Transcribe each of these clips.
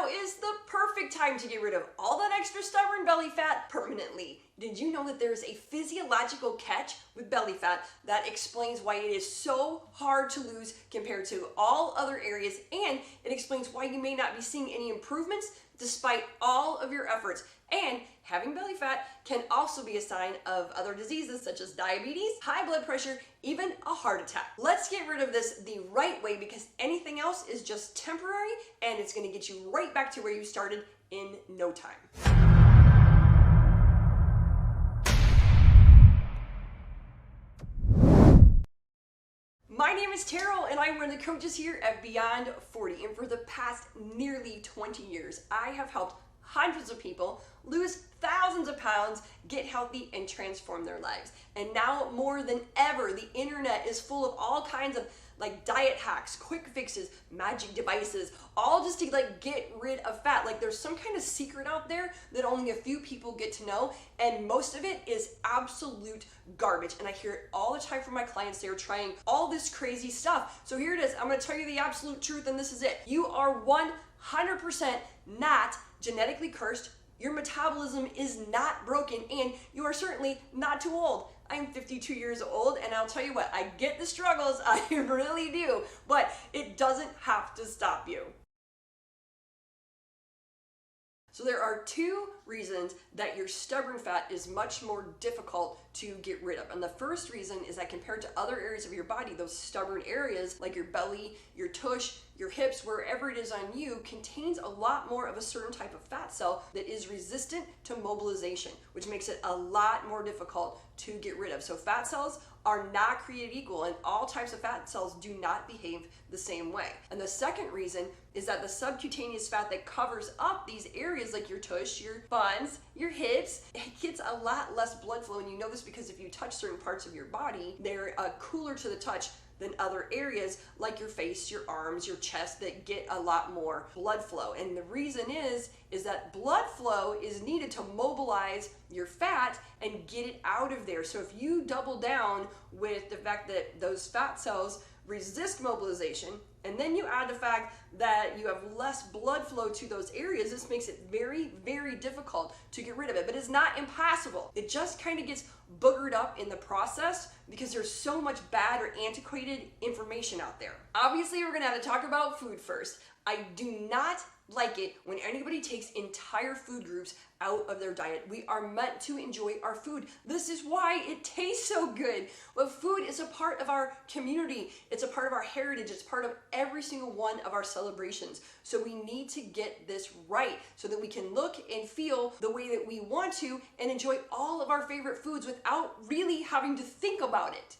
Now is the perfect time to get rid of all that extra stubborn belly fat permanently. Did you know that there's a physiological catch with belly fat that explains why it is so hard to lose compared to all other areas, and it explains why you may not be seeing any improvements despite all of your efforts. And having belly fat can also be a sign of other diseases such as diabetes, high blood pressure, even a heart attack. Let's get rid of this the right way, because anything else is just temporary and it's going to get you right back to where you started in no time. My name is Terrell and I'm one of the coaches here at Beyond 40, and for the past nearly 20 years I have helped hundreds of people lose thousands of pounds, get healthy, and transform their lives. And now more than ever, the internet is full of all kinds of diet hacks, quick fixes, magic devices, all just to get rid of fat. There's some kind of secret out there that only a few people get to know, and most of it is absolute garbage. And I hear it all the time from my clients. They're trying all this crazy stuff. So here it is. I'm going to tell you the absolute truth, and this is it. You are 100% not genetically cursed. Your metabolism is not broken, and you are certainly not too old. I'm 52 years old, and I'll tell you what, I get the struggles, I really do, but it doesn't have to stop you. So there are two reasons that your stubborn fat is much more difficult to get rid of. And the first reason is that compared to other areas of your body, those stubborn areas like your belly, your tush, your hips, wherever it is on you, contains a lot more of a certain type of fat cell that is resistant to mobilization, which makes it a lot more difficult to get rid of. So fat cells are not created equal, and all types of fat cells do not behave the same way. And the second reason is that the subcutaneous fat that covers up these areas like your tush, your buns, your hips, it gets a lot less blood flow. And you know this because if you touch certain parts of your body, they're cooler to the touch than other areas like your face, your arms, your chest, that get a lot more blood flow. And the reason is that blood flow is needed to mobilize your fat and get it out of there. So if you double down with the fact that those fat cells resist mobilization, and then you add the fact that you have less blood flow to those areas, this makes it very, very difficult to get rid of it. But it's not impossible. It just kind of gets boogered up in the process because there's so much bad or antiquated information out there. Obviously, we're gonna have to talk about food first. I do not like it when anybody takes entire food groups out of their diet. We are meant to enjoy our food. This is why it tastes so good. But food is a part of our community. It's a part of our heritage. It's part of every single one of our celebrations. So we need to get this right so that we can look and feel the way that we want to and enjoy all of our favorite foods without really having to think about it.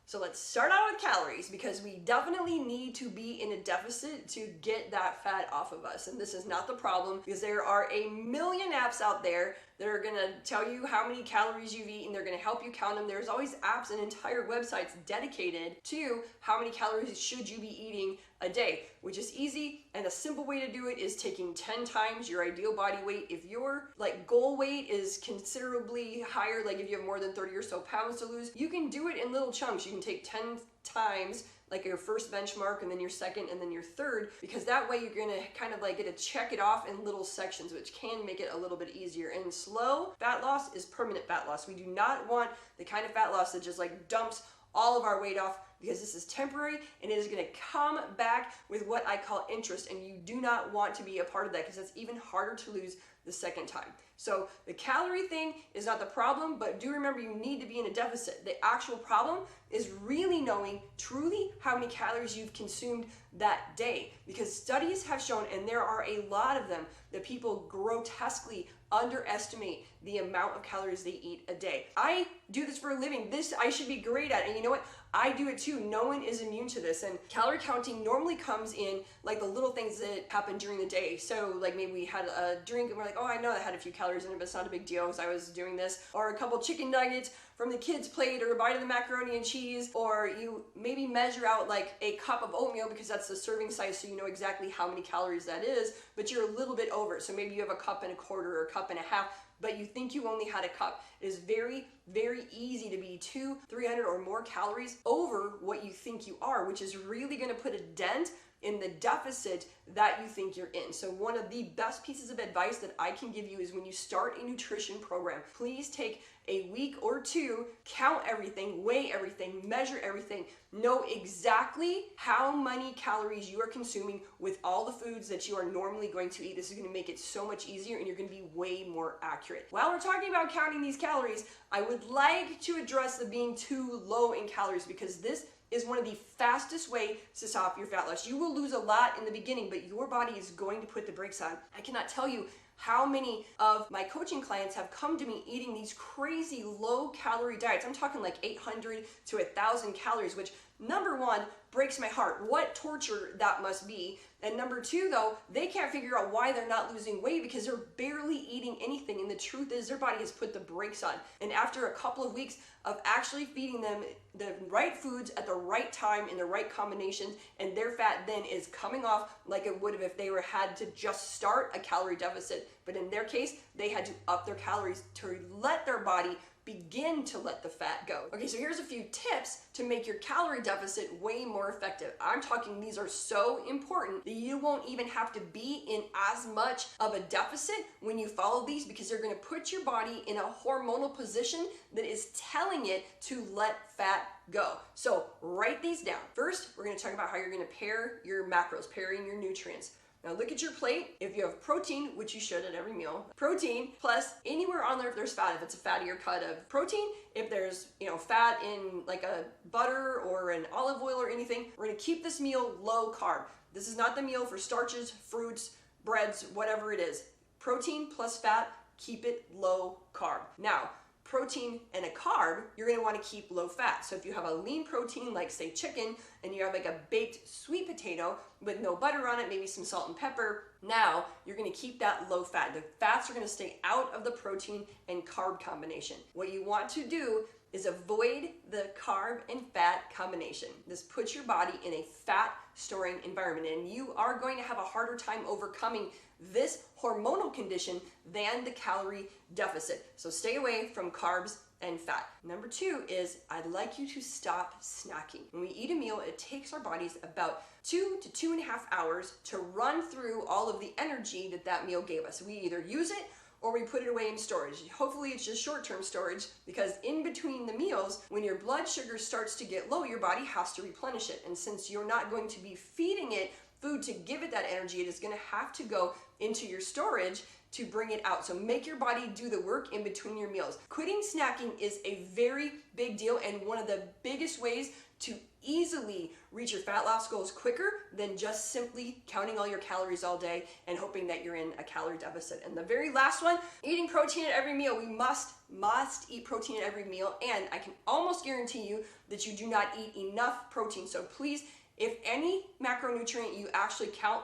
So let's start out with calories, because we definitely need to be in a deficit to get that fat off of us. And this is not the problem, because there are a million apps out there that are gonna tell you how many calories you've eaten. They're gonna help you count them. There's always apps and entire websites dedicated to how many calories should you be eating a day, which is easy. And a simple way to do it is taking 10 times your ideal body weight. If your goal weight is considerably higher, like if you have more than 30 or so pounds to lose, you can do it in little chunks. You can take 10 times your first benchmark, and then your second, and then your third, because that way you're gonna kind of get to check it off in little sections, which can make it a little bit easier. And slow fat loss is permanent fat loss. We do not want the kind of fat loss that just dumps all of our weight off, because this is temporary and it is going to come back with what I call interest, and you do not want to be a part of that, because that's even harder to lose the second time. So the calorie thing is not the problem, but do remember you need to be in a deficit. The actual problem is really knowing truly how many calories you've consumed that day, because studies have shown, and there are a lot of them, that people grotesquely underestimate the amount of calories they eat a day. I do this for a living. This I should be great at, and you know what? I do it too. No one is immune to this. And calorie counting normally comes in the little things that happen during the day. So maybe we had a drink and we're like, oh, I know that had a few calories in it, but it's not a big deal because I was doing this. Or a couple chicken nuggets from the kids' plate, or a bite of the macaroni and cheese. Or you maybe measure out a cup of oatmeal, because that's the serving size, so you know exactly how many calories that is, but you're a little bit over. So maybe you have a cup and a quarter or a cup and a half, but you think you only had a cup. It is very, very easy to be 200, 300 or more calories over what you think you are, which is really going to put a dent in the deficit that you think you're in. So one of the best pieces of advice that I can give you is when you start a nutrition program, please take a week or two, count everything, weigh everything, measure everything, know exactly how many calories you are consuming with all the foods that you are normally going to eat. This is going to make it so much easier and you're going to be way more accurate. While we're talking about counting these calories, I would like to address the being too low in calories, because this is one of the fastest ways to stop your fat loss. You will lose a lot in the beginning, but your body is going to put the brakes on. I cannot tell you how many of my coaching clients have come to me eating these crazy low calorie diets. I'm talking like 800 to 1,000 calories, which number one, breaks my heart. What torture that must be. And number two, though, they can't figure out why they're not losing weight because they're barely eating anything. And the truth is their body has put the brakes on. And after a couple of weeks of actually feeding them the right foods at the right time in the right combinations, and their fat then is coming off like it would have if they had to just start a calorie deficit. But in their case, they had to up their calories to let their body begin to let the fat go. Okay, so here's a few tips to make your calorie deficit way more effective. I'm talking these are so important that you won't even have to be in as much of a deficit when you follow these, because they're gonna put your body in a hormonal position that is telling it to let fat go. So write these down. First, we're gonna talk about how you're gonna pair your macros, pairing your nutrients. Now look at your plate. If you have protein, which you should at every meal, protein plus anywhere on there if there's fat, if it's a fattier cut of protein, if there's fat in like a butter or an olive oil or anything, we're gonna keep this meal low carb. This is not the meal for starches, fruits, breads, whatever it is. Protein plus fat, keep it low carb. Now, protein and a carb, you're gonna wanna keep low fat. So if you have a lean protein, like say chicken, and you have like a baked sweet potato with no butter on it, maybe some salt and pepper, now you're gonna keep that low fat. The fats are gonna stay out of the protein and carb combination. What you want to do is avoid the carb and fat combination. This puts your body in a fat storing environment, and you are going to have a harder time overcoming this hormonal condition than the calorie deficit. So stay away from carbs and fat. Number two is I'd like you to stop snacking. When we eat a meal, it takes our bodies about 2 to 2.5 hours to run through all of the energy that meal gave us. We either use it or we put it away in storage. Hopefully it's just short-term storage, because in between the meals, when your blood sugar starts to get low, your body has to replenish it. And since you're not going to be feeding it food to give it that energy, it is gonna have to go into your storage to bring it out. So make your body do the work in between your meals. Quitting snacking is a very big deal, and one of the biggest ways to easily reach your fat loss goals quicker than just simply counting all your calories all day and hoping that you're in a calorie deficit. And the very last one, eating protein at every meal. We must eat protein at every meal, and I can almost guarantee you that you do not eat enough protein. So please, if any macronutrient you actually count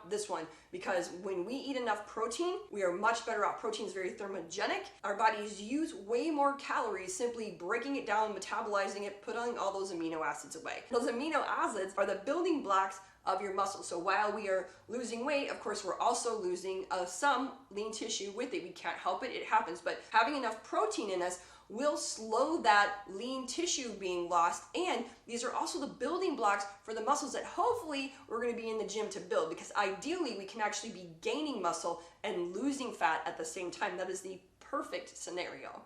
this one, because when we eat enough protein, we are much better off. Protein is very thermogenic. Our bodies use way more calories simply breaking it down, metabolizing it, putting all those amino acids away. Those amino acids are the building blocks of your muscle. So while we are losing weight, of course, we're also losing some lean tissue with it. We can't help it, it happens. But having enough protein in us will slow that lean tissue being lost, and these are also the building blocks for the muscles that hopefully we're going to be in the gym to build, because ideally we can actually be gaining muscle and losing fat at the same time. That is the perfect scenario.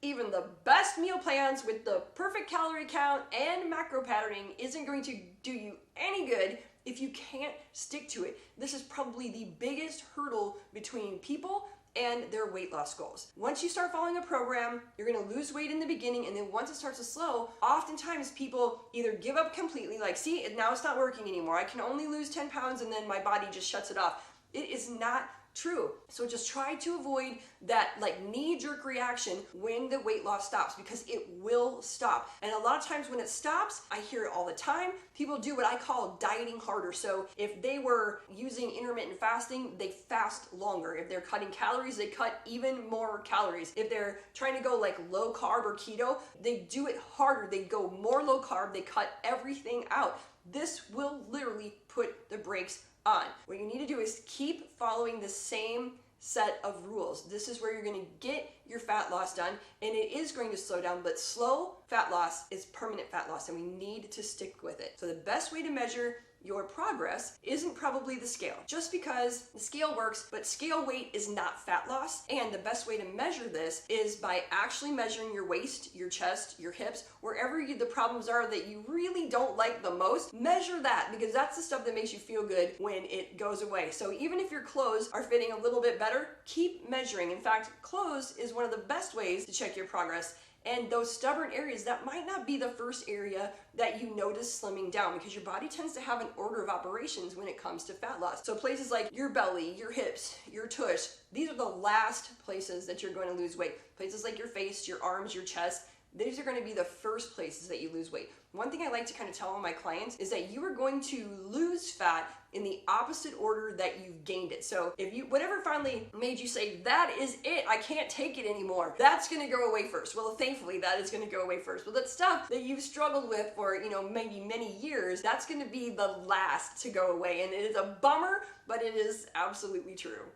Even the best meal plans with the perfect calorie count and macro patterning isn't going to do you any good if you can't stick to it. This is probably the biggest hurdle between people and their weight loss goals. Once you start following a program, you're gonna lose weight in the beginning, and then once it starts to slow, oftentimes people either give up completely, like, see, now it's not working anymore. I can only lose 10 pounds and then my body just shuts it off. It is not true. So just try to avoid that like knee-jerk reaction when the weight loss stops, because it will stop. And a lot of times when it stops, I hear it all the time, people do what I call dieting harder. So if they were using intermittent fasting, they fast longer. If they're cutting calories, they cut even more calories. If they're trying to go like low carb or keto, they do it harder. They go more low carb, they cut everything out. This will literally put the brakes on. What you need to do is keep following the same set of rules. This is where you're going to get your fat loss done, and it is going to slow down, but slow fat loss is permanent fat loss, and we need to stick with it. So the best way to measure your progress isn't probably the scale, just because the scale works, but scale weight is not fat loss. And the best way to measure this is by actually measuring your waist, your chest, your hips, wherever the problems are that you really don't like the most. Measure that, because that's the stuff that makes you feel good when it goes away. So even if your clothes are fitting a little bit better, keep measuring. In fact, clothes is one of the best ways to check your progress. And those stubborn areas, that might not be the first area that you notice slimming down, because your body tends to have an order of operations when it comes to fat loss. So places like your belly, your hips, your tush, these are the last places that you're going to lose weight. Places like your face, your arms, your chest, these are going to be the first places that you lose weight. One thing I like to kind of tell all my clients is that you are going to lose fat in the opposite order that you've gained it. So if you, whatever finally made you say, that is it, I can't take it anymore, that's gonna go away first. Well, thankfully that is gonna go away first. But that stuff that you've struggled with for, maybe many years, that's gonna be the last to go away. And it is a bummer, but it is absolutely true.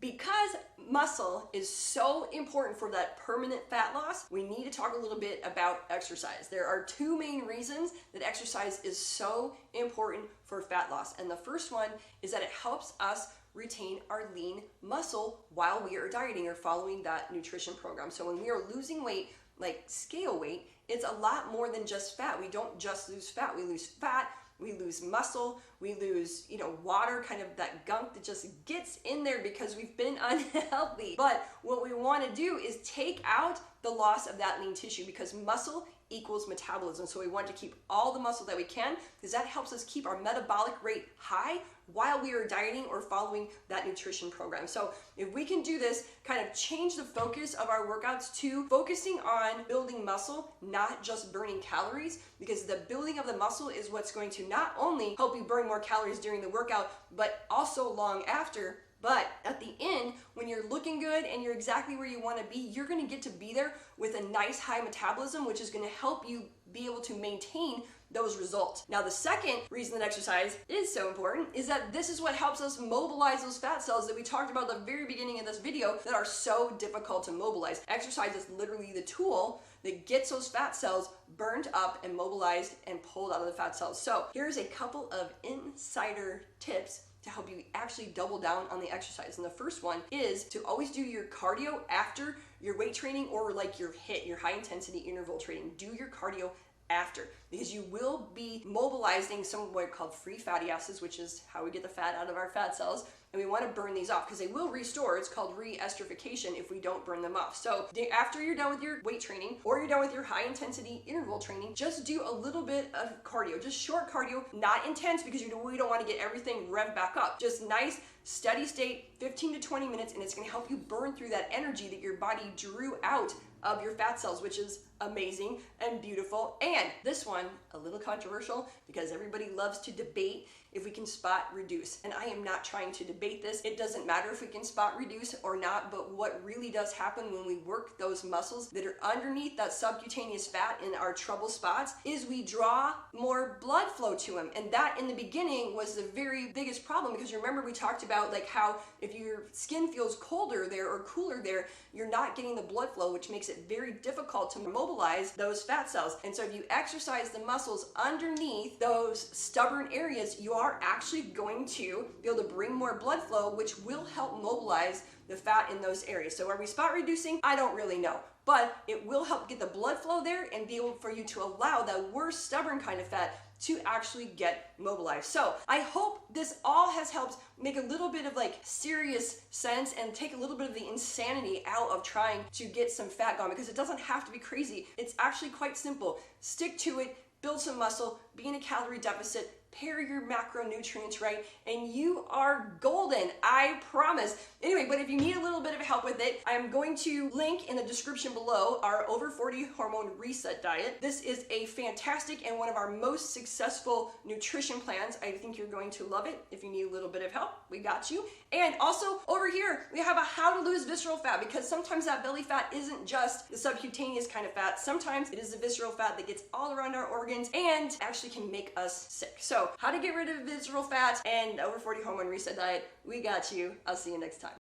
Because muscle is so important for that permanent fat loss, we need to talk a little bit about exercise. There are two main reasons that exercise is so important for fat loss. And the first one is that it helps us retain our lean muscle while we are dieting or following that nutrition program. So when we are losing weight, like scale weight, it's a lot more than just fat. We don't just lose fat, we lose fat, we lose muscle, we lose, water, kind of that gunk that just gets in there because we've been unhealthy. But what we want to do is take out the loss of that lean tissue, because muscle equals metabolism. So we want to keep all the muscle that we can, because that helps us keep our metabolic rate high while we are dieting or following that nutrition program. So if we can do this, kind of change the focus of our workouts to focusing on building muscle, not just burning calories, because the building of the muscle is what's going to not only help you burn more calories during the workout, but also long after. But at the end, when you're looking good and you're exactly where you want to be, you're going to get to be there with a nice high metabolism, which is going to help you be able to maintain those results. Now, the second reason that exercise is so important is that this is what helps us mobilize those fat cells that we talked about at the very beginning of this video that are so difficult to mobilize. Exercise is literally the tool that gets those fat cells burned up and mobilized and pulled out of the fat cells. So here's a couple of insider tips to help you actually double down on the exercise. And the first one is to always do your cardio after your weight training, or like your HIIT, your high intensity interval training. Do your cardio after, because you will be mobilizing some of what are called free fatty acids, which is how we get the fat out of our fat cells. And we want to burn these off because they will restore. It's called re-esterification if we don't burn them off. So after you're done with your weight training, or you're done with your high intensity interval training, just do a little bit of cardio, just short cardio, not intense, because we don't want to get everything revved back up. Just nice, steady state, 15 to 20 minutes, and it's going to help you burn through that energy that your body drew out of your fat cells, which is amazing and beautiful. And this one, a little controversial, because everybody loves to debate if we can spot reduce. And I am not trying to debate this. It doesn't matter if we can spot reduce or not, but what really does happen when we work those muscles that are underneath that subcutaneous fat in our trouble spots is we draw more blood flow to them. And that in the beginning was the very biggest problem, because remember we talked about like how if your skin feels colder there or cooler there, you're not getting the blood flow, which makes it very difficult to mobilize those fat cells. And so if you exercise the muscles underneath those stubborn areas, you are actually going to be able to bring more blood flow, which will help mobilize the fat in those areas. So are we spot reducing? I don't really know, but it will help get the blood flow there and be able for you to allow that worst stubborn kind of fat to actually get mobilized. So I hope this all has helped make a little bit of like serious sense and take a little bit of the insanity out of trying to get some fat gone, because it doesn't have to be crazy. It's actually quite simple. Stick to it, build some muscle, be in a calorie deficit, pair your macronutrients right, and you are golden, I promise. Anyway, but if you need a little bit of help with it, I'm going to link in the description below our over 40 hormone reset diet. This is a fantastic and one of our most successful nutrition plans. I think you're going to love it. If you need a little bit of help, we got you. And also over here, we have a how to lose visceral fat, because sometimes that belly fat isn't just the subcutaneous kind of fat. Sometimes it is the visceral fat that gets all around our organs and actually can make us sick. So So how to get rid of visceral fat and over 40 hormone reset diet. We got you. I'll see you next time.